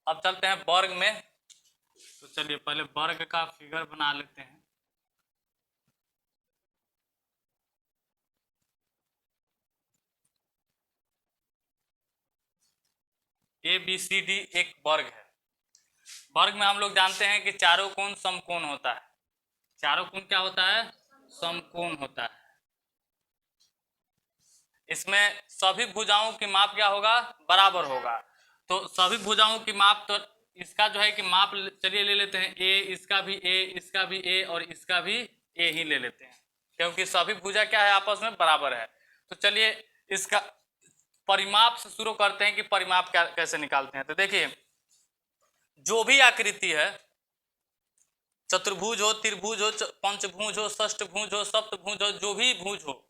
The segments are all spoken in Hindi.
अब चलते हैं वर्ग में। तो चलिए पहले वर्ग का फिगर बना लेते हैं। ए बी सी डी एक वर्ग है। वर्ग में हम लोग जानते हैं कि चारों कोण समकोण होता है। चारों कोण क्या होता है? समकोण होता है। इसमें सभी भुजाओं की माप क्या होगा? बराबर होगा। तो सभी भुजाओं की माप, तो इसका जो है कि माप चलिए ले लेते हैं ए, इसका भी ए, इसका भी ए और इसका भी ए ही ले लेते हैं, क्योंकि सभी भुजा क्या है? आपस में बराबर है। तो चलिए इसका परिमाप से शुरू करते हैं कि परिमाप क्या कैसे निकालते हैं। तो देखिए, जो भी आकृति है, चतुर्भुज हो, त्रिभुज हो, पंचभुज हो, षष्ठभुज हो, सप्तभुज हो, जो भी भुज हो,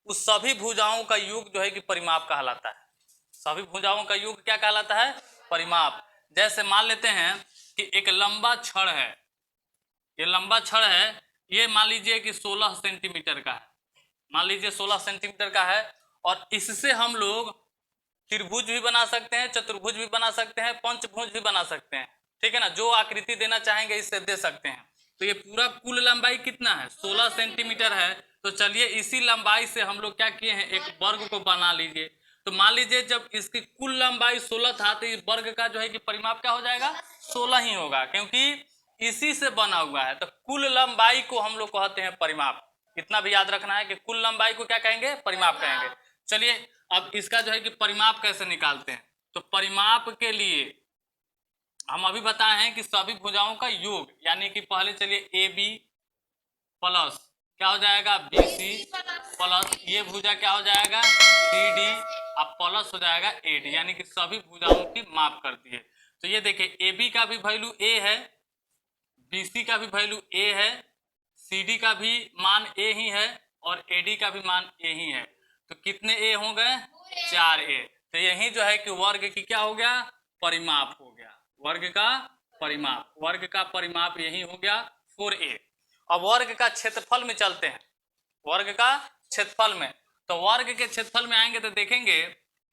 उस सभी भुजाओं का योग जो है कि परिमाप कहलाता है। सभी भुजाओं का योग क्या कहलाता है? परिमाप। जैसे मान लेते हैं कि एक लंबा छड़ है, ये लंबा छड़ है, ये मान लीजिए कि 16 सेंटीमीटर का है, मान लीजिए 16 सेंटीमीटर का है, और इससे हम लोग त्रिभुज भी बना सकते हैं, चतुर्भुज भी बना सकते हैं, पंचभुज भी बना सकते हैं। ठीक है ना? जो आकृति देना चाहेंगे इससे दे सकते हैं। तो ये पूरा कुल लंबाई कितना है? 16 सेंटीमीटर है। तो चलिए इसी लंबाई से हम लोग क्या किए हैं, एक वर्ग को बना लीजिए। तो मान लीजिए जब इसकी कुल लंबाई 16 था, तो इस वर्ग का जो है कि परिमाप क्या हो जाएगा? 16 ही होगा, क्योंकि इसी से बना हुआ है। तो कुल लंबाई को हम लोग कहते हैं परिमाप। इतना भी याद रखना है कि कुल लंबाई को क्या कहेंगे? परिमाप कहेंगे। चलिए अब इसका जो है कि परिमाप कैसे निकालते हैं। तो परिमाप के लिए हम अभी बताए हैं कि सभी भुजाओं का योग, यानी कि पहले चलिए ए बी प्लस क्या हो जाएगा? बी सी प्लस ये भुजा क्या हो जाएगा? सी डी, अब प्लस हो जाएगा ए डी, यानी कि सभी भुजाओं की माप कर दिए। तो ये देखिए, ए बी का भी वैल्यू ए है, बी सी का भी वैल्यू ए है, सी डी का भी मान ए ही है, और ए डी का भी मान ए ही है। तो कितने ए हो गए? 4 ए। तो यही जो है कि वर्ग की क्या हो गया? परिमाप हो गया। वर्ग का परिमाप, वर्ग का परिमाप यही हो गया 4a। अब वर्ग का क्षेत्रफल में चलते हैं। वर्ग का क्षेत्रफल में, तो वर्ग के क्षेत्रफल में आएंगे तो देखेंगे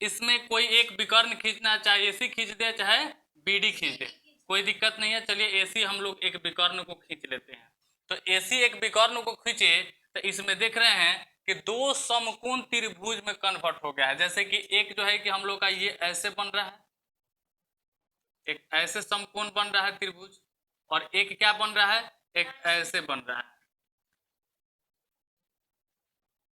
इसमें कोई एक विकर्ण खींचना, चाहे एसी खींच दे चाहे बीडी खींच दे, कोई दिक्कत नहीं है। चलिए एसी हम लोग एक विकर्ण को खींच लेते हैं। तो एसी एक विकर्ण को खींचे तो इसमें देख रहे हैं कि दो समकोण त्रिभुज में कन्वर्ट हो गया है। जैसे कि एक जो है कि हम लोग का ये ऐसे बन रहा है, एक ऐसे समकोण बन रहा है त्रिभुज, और एक क्या बन रहा है? एक ऐसे बन रहा है,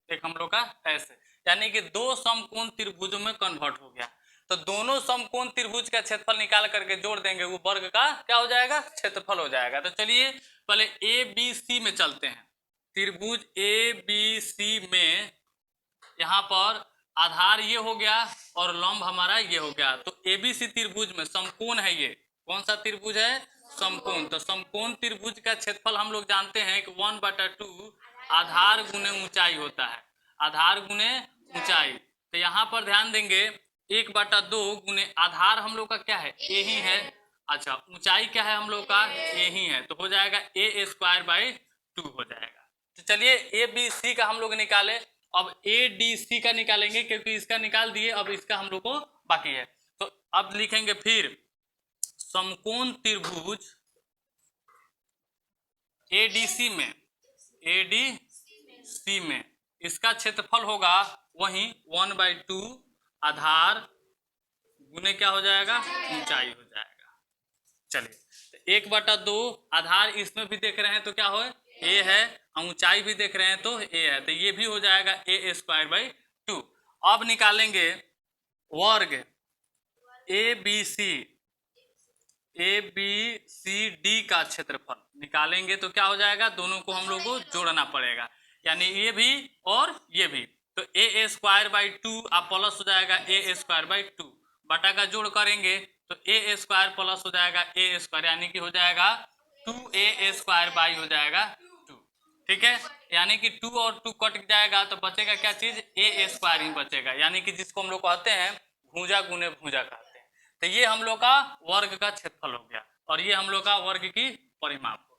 एक हम लोग का ऐसे, यानी कि दो समकोण त्रिभुजों में कन्वर्ट हो गया। तो दोनों समकोण त्रिभुज का क्षेत्रफल निकाल करके जोड़ देंगे, वो वर्ग का क्या हो जाएगा? क्षेत्रफल हो जाएगा। तो चलिए पहले ए बी सी में चलते हैं। त्रिभुज ए बी सी में यहाँ पर आधार ये हो गया और लंब हमारा ये हो गया। तो एबीसी त्रिभुज में समकोण है, ये कौन सा त्रिभुज है? समकोण। तो समकोण त्रिभुज का क्षेत्रफल हम लोग जानते हैं कि 1/2 आधार गुने ऊंचाई होता है, आधार गुने ऊंचाई। तो यहाँ पर ध्यान देंगे 1/2 गुने आधार हम लोग का क्या है? ए ही है। अच्छा, ऊंचाई क्या है हम लोग का? ए ही है। तो हो जाएगा a²/2 हो जाएगा। तो चलिए ए बी सी का हम लोग निकाले। अब ए डी सी का निकालेंगे, क्योंकि इसका निकाल दिए, अब इसका हम लोग को बाकी है। तो अब लिखेंगे फिर समकोण त्रिभुज एडीसी में, एडीसी में इसका क्षेत्रफल होगा वही 1/2 आधार गुने क्या हो जाएगा? ऊंचाई हो जाएगा। चलिए तो 1/2 आधार इसमें भी देख रहे हैं तो क्या हो? ए है, ऊंचाई भी देख रहे हैं तो ए है, तो ये भी हो जाएगा a²/2। अब निकालेंगे वर्ग ए बी सी डी का क्षेत्रफल निकालेंगे तो क्या हो जाएगा? दोनों को हम लोग को जोड़ना पड़ेगा, यानी ये भी और ये भी। तो a²/2 आप प्लस हो जाएगा a²/2, बटा का जोड़ करेंगे तो a² प्लस हो जाएगा a², यानी कि हो जाएगा 2a² हो जाएगा 2। ठीक है, यानी कि 2 और 2 कट जाएगा तो बचेगा क्या चीज? a² ही बचेगा, यानी कि जिसको हम लोग कहते हैं भुजा गुने भुजा कहते हैं। तो ये हम लोग का वर्ग का क्षेत्रफल हो गया, और ये हम लोग का वर्ग की परिमाप।